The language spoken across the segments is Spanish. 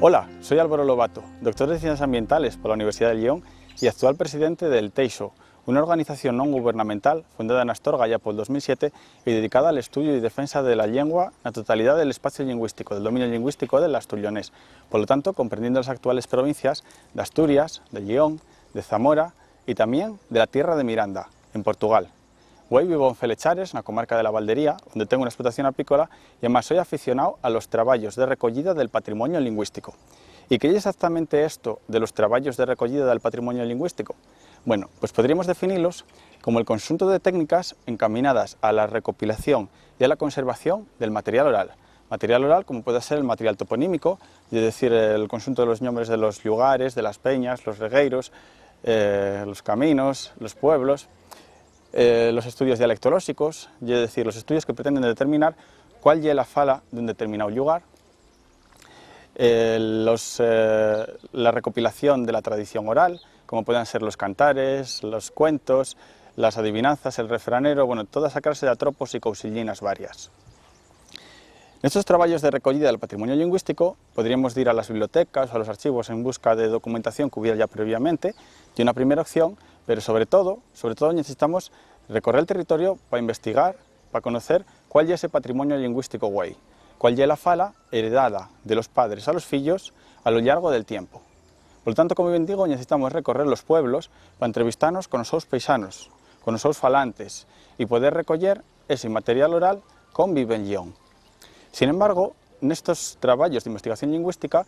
Hola, soy Álvaro Lobato, doctor de Ciencias Ambientales por la Universidad de Lyon y actual presidente del TEISO, una organización non gubernamental fundada en Astorga ya por el 2007 y dedicada al estudio y defensa de la lengua, la totalidad del espacio lingüístico, del dominio lingüístico del asturianés, por lo tanto comprendiendo las actuales provincias de Asturias, de Lyon, de Zamora y también de la tierra de Miranda, en Portugal. Hoy vivo en Felechares, na comarca de la Valdería, donde tengo una explotación apícola y además soy aficionado a los traballos de recollida del patrimonio lingüístico. ¿Y qué es exactamente esto de los traballos de recollida del patrimonio lingüístico? Bueno, pues podríamos definirlos como el conjunto de técnicas encaminadas a la recopilación y a la conservación del material oral. Material oral como puede ser el material toponímico, es decir, el conjunto de los nombres de los lugares, de las peñas, los regueiros, los caminos, los pueblos. Los estudios dialectolóxicos, es decir, los estudios que pretenden determinar cuál es la fala de un determinado lugar, la recopilación de la tradición oral, como puedan ser los cantares, los cuentos, las adivinanzas, el refranero, bueno, toda esa clase de atropos y cousillinas varias. En estos trabajos de recogida del patrimonio lingüístico podríamos ir a las bibliotecas o a los archivos en busca de documentación que hubiera ya previamente, y una primera opción, pero sobre todo necesitamos recorrer el territorio para investigar, para conocer cuál es ese patrimonio lingüístico guay, cuál es la fala heredada de los padres a los fillos a lo largo del tiempo. Por lo tanto, como bien digo, necesitamos recorrer los pueblos para entrevistarnos con los seus paisanos, con los seus falantes y poder recoger ese material oral con vive en Lyon. Sin embargo, en estos trabajos de investigación lingüística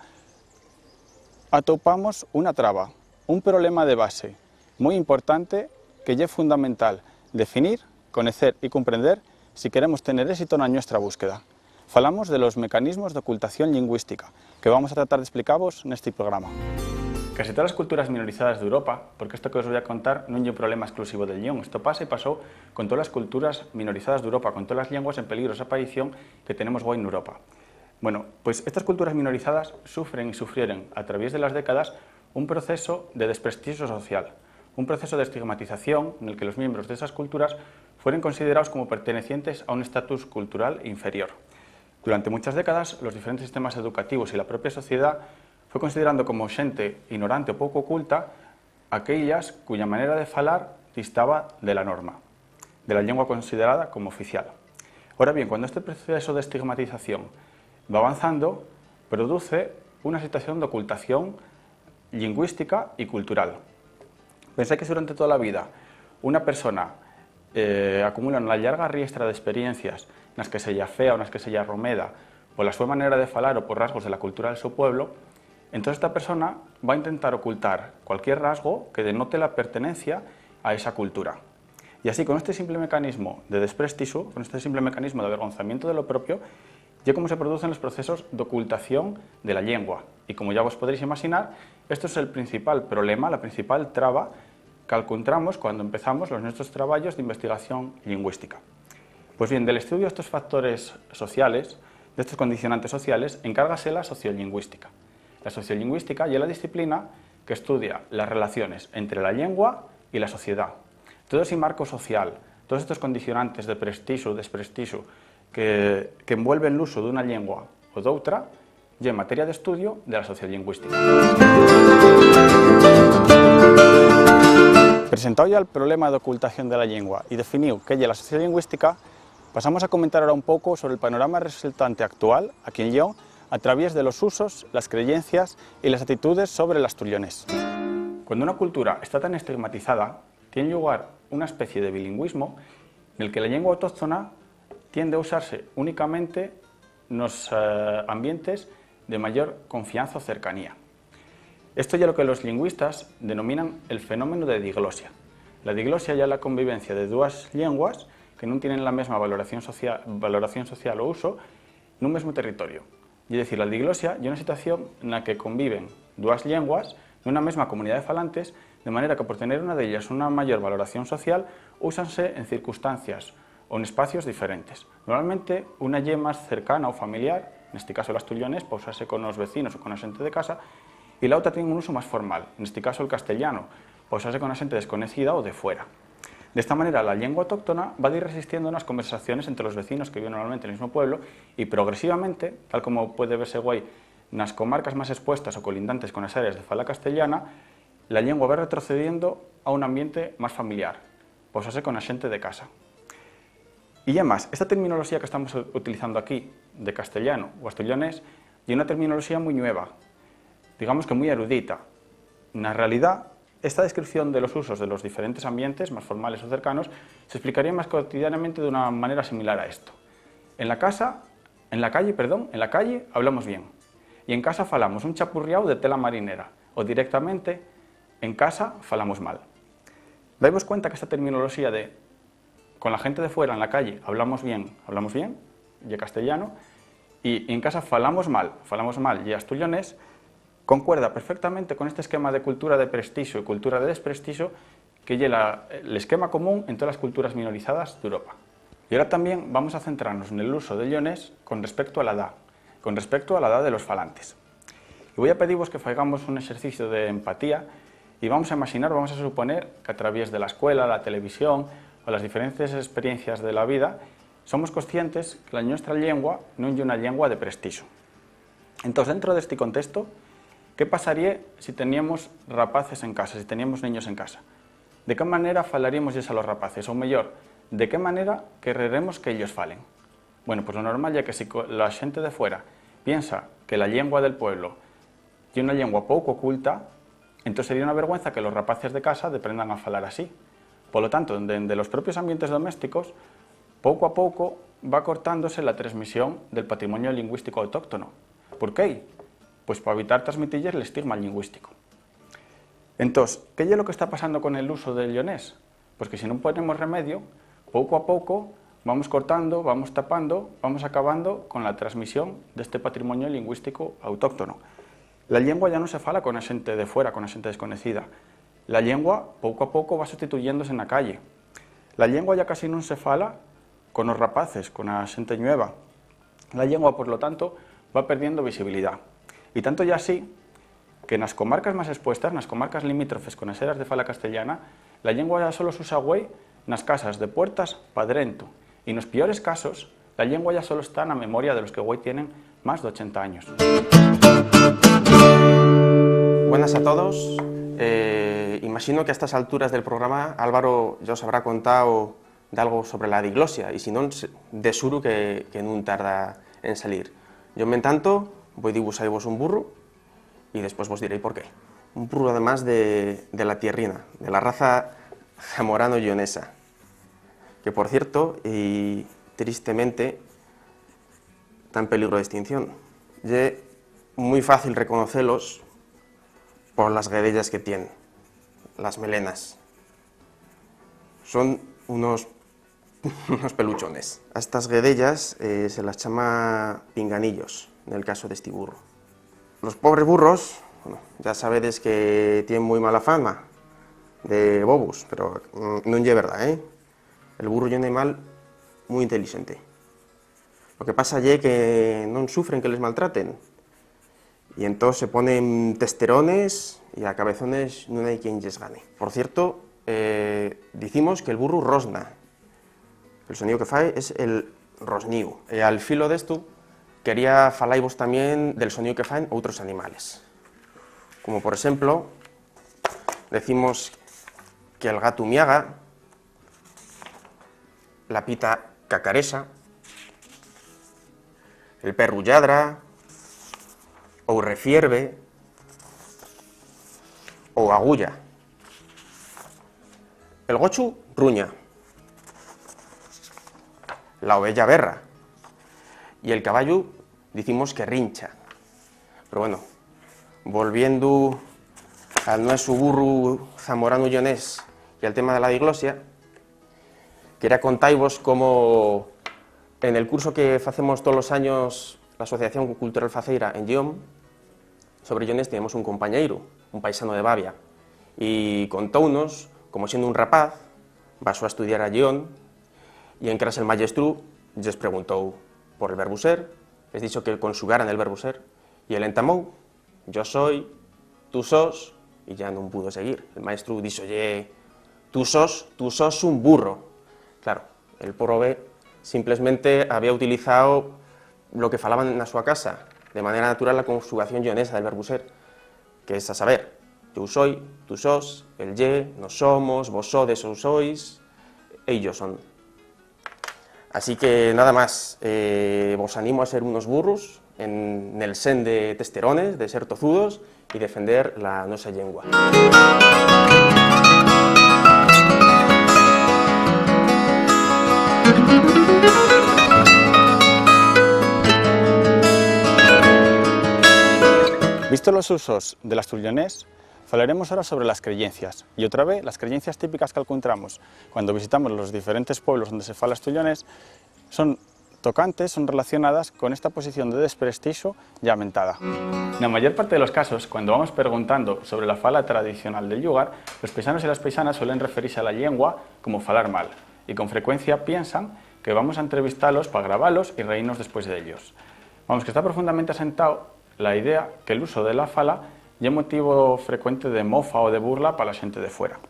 atopamos una traba, un problema de base muy importante que es fundamental definir, conocer y comprender si queremos tener éxito en nuestra búsqueda. Falamos de los mecanismos de ocultación lingüística que vamos a tratar de explicaros en este programa. Casi todas las culturas minorizadas de Europa, porque esto que os voy a contar no es un problema exclusivo del Lyon, esto pasa y pasó con todas las culturas minorizadas de Europa, con todas las lenguas en peligro de aparición que tenemos hoy en Europa. Bueno, pues estas culturas minorizadas sufren y sufrieron a través de las décadas un proceso de desprestigio social, un proceso de estigmatización en el que los miembros de esas culturas fueron considerados como pertenecientes a un estatus cultural inferior. Durante muchas décadas, los diferentes sistemas educativos y la propia sociedad fue considerando como xente ignorante o pouco oculta aquellas cuya manera de falar distaba de la norma, de la lengua considerada como oficial. Ahora bien, cuando este proceso de estigmatización va avanzando, produce una situación de ocultación lingüística y cultural. Pensé que si durante toda la vida una persona acumula una larga riestra de experiencias nas que se lla fea ou nas que se lla romeda pola súa maneira de falar ou por rasgos de la cultura del seu pueblo, entonces esta persona va a intentar ocultar cualquier rasgo que denote la pertenencia a esa cultura. Y así, con este simple mecanismo de desprestigio, con este simple mecanismo de avergonzamiento de lo propio, ya como se producen los procesos de ocultación de la lengua. Y como ya vos podréis imaginar, esto es el principal problema, la principal traba que encontramos cuando empezamos nuestros trabajos de investigación lingüística. Pues bien, del estudio de estos factores sociales, de estos condicionantes sociales, encárgase la sociolingüística. La sociolingüística es la disciplina que estudia las relaciones entre la lengua y la sociedad. Todo ese marco social, todos estos condicionantes de prestigio o desprestigio que envuelven el uso de una lengua o de otra, y en materia de estudio de la sociolingüística. Presentado ya el problema de ocultación de la lengua y definido qué es la sociolingüística, pasamos a comentar ahora un poco sobre el panorama resultante actual aquí en Lyon a través de los usos, las creencias y las actitudes sobre el asturianés. Cuando una cultura está tan estigmatizada, tiene lugar una especie de bilingüismo en el que la lengua autóctona tiende a usarse únicamente en los ambientes de mayor confianza o cercanía. Esto ya lo que los lingüistas denominan el fenómeno de diglosia. La diglosia ya es la convivencia de dos lenguas que no tienen la misma valoración social o uso en un mismo territorio. Es decir, la diglosia es una situación en la que conviven dos lenguas en una misma comunidad de falantes, de manera que por tener una de ellas una mayor valoración social, úsanse en circunstancias o en espacios diferentes. Normalmente una lle más cercana o familiar, en este caso el asturianés, para usarse con los vecinos o con la gente de casa, y la otra tiene un uso más formal, en este caso el castellano, para usarse con la gente desconocida o de fuera. De esta manera, la lengua autóctona va a ir resistiendo unas conversaciones entre los vecinos que viven normalmente en el mismo pueblo y progresivamente, tal como puede verse hoy nas comarcas máis expuestas ou colindantes con as áreas de fala castellana, la lengua vai retrocediendo a un ambiente máis familiar, posase con a xente de casa. E además, esta terminoloxía que estamos utilizando aquí, de castellano o asturianés, é unha terminoloxía moi nueva, digamos que moi erudita. Na realidad, esta descripción de los usos de los diferentes ambientes, más formales o cercanos, se explicaría más cotidianamente de una manera similar a esto. En la calle hablamos bien, y en casa falamos un chapurriao de tela marinera, o directamente, en casa falamos mal. Daos cuenta que esta terminoloxía de con la gente de fuera en la calle hablamos bien, y castellano, y en casa falamos mal, y asturianés, concuerda perfectamente con este esquema de cultura de prestigio y cultura de desprestigio que es el esquema común en todas las culturas minorizadas de Europa. Y ahora también vamos a centrarnos en el uso del leonés con respecto a la edad de los falantes. Y voy a pediros que hagamos un ejercicio de empatía y vamos a suponer que a través de la escuela, la televisión o las diferentes experiencias de la vida somos conscientes que la nuestra lengua no es una lengua de prestigio. Entonces, dentro de este contexto, ¿qué pasaría si teníamos rapaces en casa, si teníamos niños en casa? ¿De qué manera falaríamos a los rapaces? O mejor, ¿de qué manera querremos que ellos falen? Bueno, pues lo normal ya que si la gente de fuera piensa que la lengua del pueblo es una lengua poco oculta, entonces sería una vergüenza que los rapaces de casa aprendan a falar así. Por lo tanto, de los propios ambientes domésticos, poco a poco va cortándose la transmisión del patrimonio lingüístico autóctono. ¿Por qué? Pues para evitar transmitirles el estigma lingüístico. Entonces, ¿qué es lo que está pasando con el uso del leonés? Pues que si no ponemos remedio, poco a poco vamos cortando, vamos tapando, vamos acabando con la transmisión de este patrimonio lingüístico autóctono. La lengua ya no se fala con la gente de fuera, con la gente desconocida. La lengua, poco a poco, va sustituyéndose en la calle. La lengua ya casi no se fala con los rapaces, con la gente nueva. La lengua, por lo tanto, va perdiendo visibilidad. Y tanto ya así que en las comarcas más expuestas, en las comarcas limítrofes con las áreas de fala castellana, la lengua ya solo se usa güey en las casas de puertas pa dentro. Y en los peores casos, la lengua ya solo está en la memoria de los que güey tienen más de 80 años. Buenas a todos. Imagino que a estas alturas del programa Álvaro ya os habrá contado de algo sobre la diglosia, y si no, de suru que no tarda en salir. Yo, en tanto, voy a dibujaros un burro y después vos diréis por qué. Un burro, además, de la tierrina, de la raza zamorano-leonesa, que, por cierto, y tristemente, está en peligro de extinción. Es muy fácil reconocerlos por las guedellas que tienen, las melenas. Son unos peluchones. A estas guedellas se las llama pinganillos, en el caso de este burro. Los pobres burros, bueno, ya sabedes que tienen muy mala fama de bobos, pero no es verdad, ¿eh? El burro es un animal muy inteligente. Lo que pasa es que no sufren que les maltraten, y entonces se ponen testerones y a cabezones no hay quien les gane. Por cierto, decimos que el burro rosna. El sonido que fae es el rosniu. Al filo de esto, quería falaros también del sonido que faen otros animales. Como por ejemplo, decimos que el gato miaga, la pita cacaresa, el perro lladra, o refierve, o agulla. El gochu ruña, la oveja berra, y el caballo decimos que rincha. Pero bueno, volviendo al nuestro burro zamorano-leonés y al tema de la diglosia, quería contaros cómo en el curso que hacemos todos los años la Asociación Cultural Faceira en Gión, sobre leonés tenemos un compañeiro, un paisano de Bavia, y contóunos, como siendo un rapaz, pasó a estudiar a Gión, y en clase el maestro les preguntó por el verbo ser, les dijo que conjugaran el verbo ser, y él entamó, yo soy, tú sos, y ya no pudo seguir. El maestro dijo, oye, tú sos un burro. Claro, el prove simplemente había utilizado lo que falaban en su casa, de manera natural la conjugación ionesa del verbo ser, que es a saber, yo soy, tú sos, el ye, nos somos, vos sodes o sois, ellos son. Así que nada más, vos animo a ser unos burros en el sen de testerones, de ser tozudos y defender la nuestra lengua. Vistos los usos del asturianés, hablaremos ahora sobre las creencias, y otra vez las creencias típicas que encontramos cuando visitamos los diferentes pueblos donde se fala asturianés son tocantes, son relacionadas con esta posición de desprestigio ya mentada. En la mayor parte de los casos, cuando vamos preguntando sobre la fala tradicional del lugar, los paisanos y las paisanas suelen referirse a la lengua como falar mal, y con frecuencia piensan que vamos a entrevistarlos para grabarlos y reírnos después de ellos. Vamos, que está profundamente asentado la idea que el uso de la fala ya es motivo frecuente de mofa o de burla para la gente de fuera.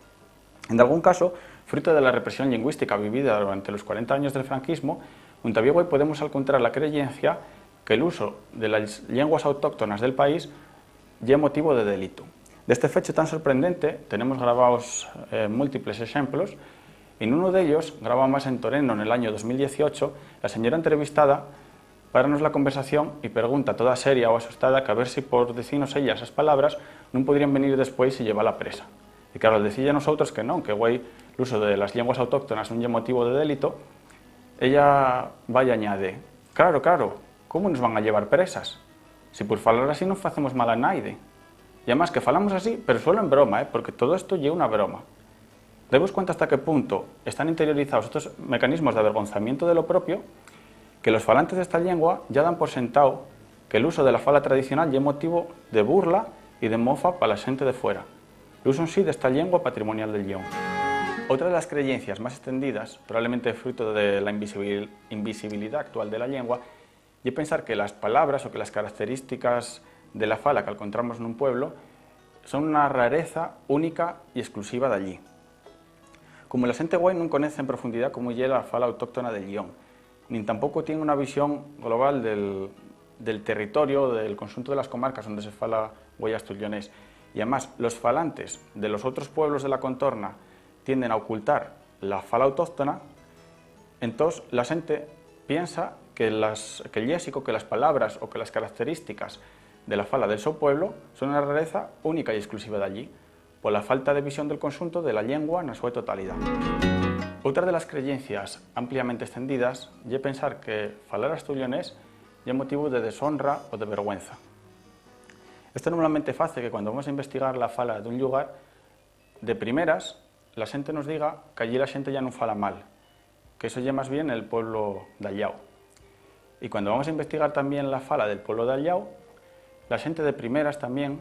En algún caso, fruto de la represión lingüística vivida durante los 40 años del franquismo, en Tabigüey podemos encontrar la creencia que el uso de las lenguas autóctonas del país ya es motivo de delito. De este hecho tan sorprendente tenemos grabados múltiples ejemplos. En uno de ellos, grabado más en Toreno en el año 2018, la señora entrevistada páranos la conversación y pregunta toda seria o asustada que a ver si por decirnos ella esas palabras no podrían venir después y llevar la presa. Y claro, al decirle a nosotros que no, que güey, el uso de las lenguas autóctonas es un motivo de delito, ella va y añade, claro, ¿cómo nos van a llevar presas? Si por falar así no hacemos mal a nadie. Y además que falamos así, pero solo en broma, porque todo esto lleva una broma. Demos cuenta hasta qué punto están interiorizados estos mecanismos de avergonzamiento de lo propio, que los falantes de esta lengua ya dan por sentado que el uso de la fala tradicional es motivo de burla y de mofa para la gente de fuera. El uso en sí de esta lengua patrimonial del Lleón. Otra de las creencias más extendidas, probablemente fruto de la invisibilidad actual de la lengua, es pensar que las palabras o que las características de la fala que encontramos en un pueblo son una rareza única y exclusiva de allí. Como la gente guay no conoce en profundidad cómo llega la fala autóctona del Lleón, ni tampoco tiene una visión global del territorio, del conjunto de las comarcas donde se fala guay asturianés. Y además, los falantes de los otros pueblos de la contorna tienden a ocultar la fala autóctona, entonces la gente piensa que el léxico, que las palabras o que las características de la fala del seu pueblo son una rareza única y exclusiva de allí, por la falta de visión del conjunto de la lengua en su totalidad. Otra de las creencias ampliamente extendidas es pensar que falar asturianés es motivo de deshonra o de vergüenza. Esto normalmente hace que cuando vamos a investigar la fala de un lugar, de primeras, la gente nos diga que allí la gente ya no fala mal, que eso ya más bien el pueblo de Allau. Y cuando vamos a investigar también la fala del pueblo de Allau, la gente de primeras también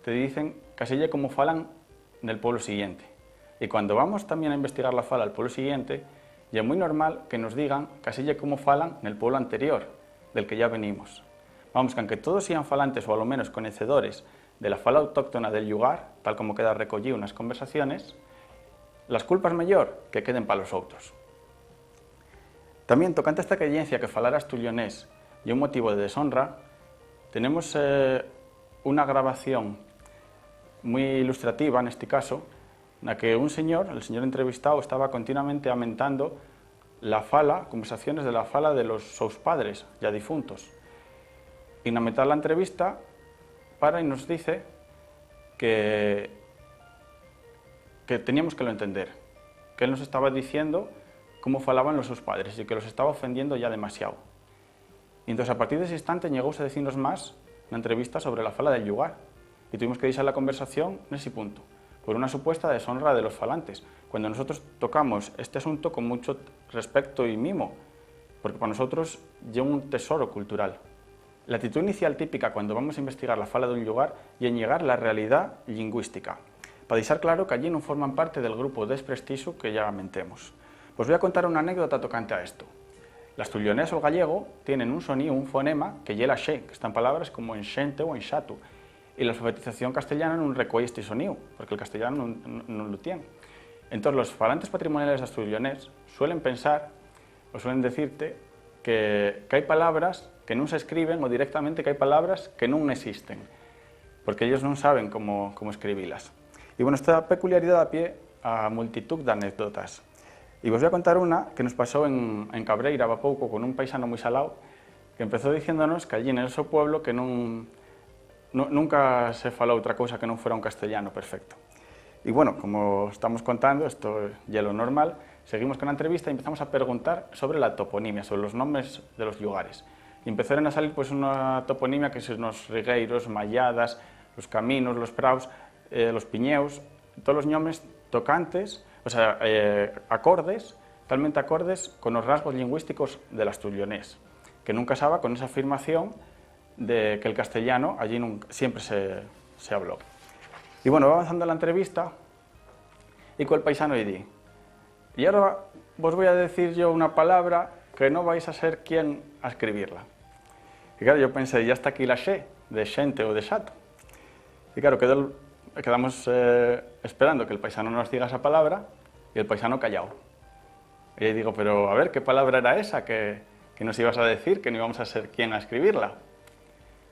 te dicen que así ya como falan del pueblo siguiente. Y cuando vamos también a investigar la fala del pueblo siguiente, ya es muy normal que nos digan que así ya como falan en el pueblo anterior, del que ya venimos. Vamos, que aunque todos sean falantes o a lo menos conocedores de la fala autóctona del lugar, tal como queda recogido en las conversaciones, las culpas mejor que queden para los otros. También, tocante a esta creencia que falar asturianés y un motivo de deshonra, tenemos una grabación muy ilustrativa en este caso, en la que un señor, el señor entrevistado, estaba continuamente aumentando la fala, conversaciones de la fala de los sus padres ya difuntos. Y en mitad de la entrevista para y nos dice que teníamos que lo entender, que él nos estaba diciendo cómo falaban los sus padres y que los estaba ofendiendo ya demasiado. Y entonces a partir de ese instante llegó a decirnos más una entrevista sobre la fala del lugar y tuvimos que dejar la conversación en ese punto, por una supuesta deshonra de los falantes, cuando nosotros tocamos este asunto con mucho respeto y mimo, porque para nosotros es un tesoro cultural. La actitud inicial típica cuando vamos a investigar la fala de un lugar y en llegar a la realidad lingüística, para dejar claro que allí no forman parte del grupo desprestigio que ya mentemos. Pues voy a contar una anécdota tocante a esto. El asturianés o el gallego tienen un sonido, un fonema, que lleva xe, que están palabras como en xente o en xatu, y la alfabetización castellana no recoge este sonido, porque el castellano no lo tiene. Entonces, los falantes patrimoniales asturianés suelen pensar, o suelen decirte, que hai palabras que non se escriben ou directamente que hai palabras que non existen, porque ellos non saben como escribilas. E, bueno, esta peculiaridade da pie a multitud de anécdotas. E vos voy a contar una que nos pasou en Cabreira há pouco con un paisano moi salao que empezou diciéndonos que allí en el seu pueblo que nunca se falou outra cousa que non fuera un castellano perfecto. E, bueno, como estamos contando, esto é lo normal, seguimos con la entrevista y empezamos a preguntar sobre la toponimia, sobre los nombres de los lugares. Y empezaron a salir pues una toponimia que son los rigueiros, malladas, los caminos, los praus, los piñeus, todos los nombres tocantes, o sea, acordes, totalmente acordes con los rasgos lingüísticos del asturianés, que nunca casaba con esa afirmación de que el castellano allí siempre se habló. Y, bueno, va avanzando la entrevista y con el paisano di, y ahora vos voy a decir yo una palabra que no vais a ser quien a escribirla. Y claro, yo pensé, ya está aquí la xe, de xente o de xato. Y claro, quedamos esperando que el paisano nos diga esa palabra y el paisano callado. Y yo digo, pero a ver, ¿qué palabra era esa que nos ibas a decir, que no íbamos a ser quien a escribirla?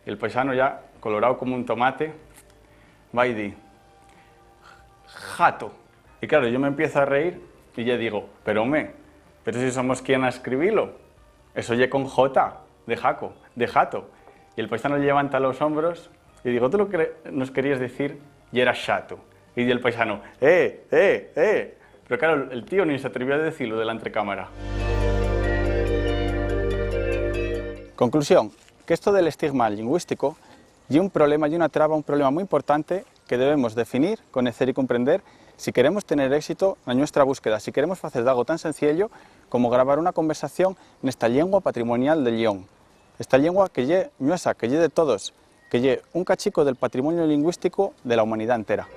Y el paisano ya, colorado como un tomate, va y di, jato. Y claro, yo me empiezo a reír y yo digo, pero si somos quien a escribirlo, eso oye con J, de jaco, de jato. Y el paisano levanta los hombros y digo, tú lo que nos querías decir y era chato. Y el paisano, Pero claro, el tío ni se atrevió a decirlo de la entrecámara. Conclusión, que esto del estigma lingüístico y un problema y una traba, un problema muy importante que debemos definir, conocer y comprender si queremos tener éxito en nuestra búsqueda, si queremos hacer algo tan sencillo como grabar una conversación en esta lengua patrimonial de León. Esta lengua que lle ñuesa, que lle de todos, que lle un cachico del patrimonio lingüístico de la humanidad entera.